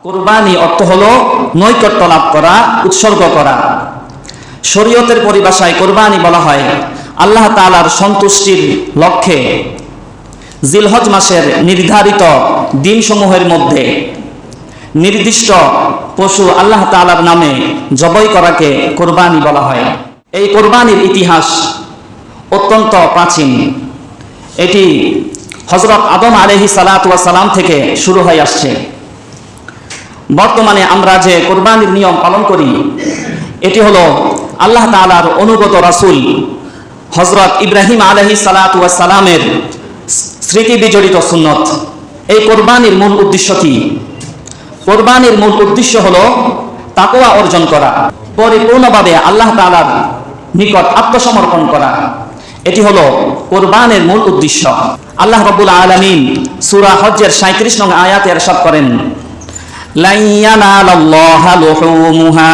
কুরবানি অর্থ হলো নৈকট্য লাভ করা, উৎসর্গ করা। শরীয়তের পরিভাষায় কুরবানি বলা হয় আল্লাহ তাআলার সন্তুষ্টির লক্ষ্যে জিলহজ মাসের নির্ধারিত দিনসমূহের মধ্যে নির্দিষ্ট পশু আল্লাহ তাআলার নামে জবাই করাকে কুরবানি বলা হয়। এই কুরবানির ইতিহাস অত্যন্ত প্রাচীন। এটি হযরত আদম আলাইহিস সালাতু ওয়াস সালাম থেকে শুরু হয়ে আসছে। বর্তমানে আমরা যে কুরবানির নিয়ম পালন করি এটি হলো আল্লাহ তাআলার অনুগত রাসূল হযরত ইব্রাহিম আলাইহিস সালাতু ওয়াস সালামের স্মৃতি বিজড়িত সুন্নত। এই কুরবানির মূল উদ্দেশ্য কি? কুরবানির মূল উদ্দেশ্য হলো তাকওয়া অর্জন করা, পরিপূর্ণভাবে আল্লাহ তাআলার নিকট আত্মসমর্পণ করা। এটি হলো কুরবানের মূল উদ্দেশ্য। আল্লাহ রাব্বুল আলামিন সূরা হজ্জের 37 নং আয়াতে ইরশাদ করেন, লা ইয়ানালাল্লাহা লুহুমুহা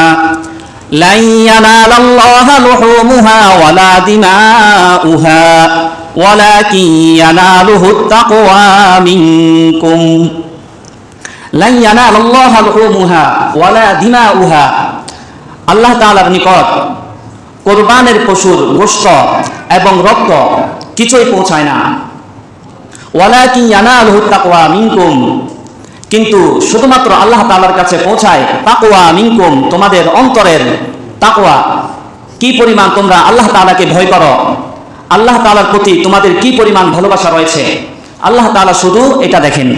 ওয়ালা দিমাউহা ওয়ালাকিন ইয়ানালুহুত তাকওয়া মিনকুম। লা ইয়ানালাল্লাহা লুহুমুহা ওয়ালা দিমাউহা, আল্লাহ তাআলার নিকট কুরবানের পশুর গোশত এবং রক্ত কিছুই পৌঁছায় না। ওয়ালাকিন ইয়ানালুহুত তাকওয়া মিনকুম, কিন্তু শুধুমাত্র আল্লাহ তাআলার কাছে পৌঁছায় তাকওয়া মিনকুম, তোমাদের অন্তরের তাকওয়া। কি পরিমাণ তোমরা আল্লাহ তাআলাকে ভয় করো, আল্লাহ তাআলার প্রতি তোমাদের কি পরিমাণ ভালোবাসা রয়েছে, আল্লাহ তাআলা শুধু এটা দেখেন।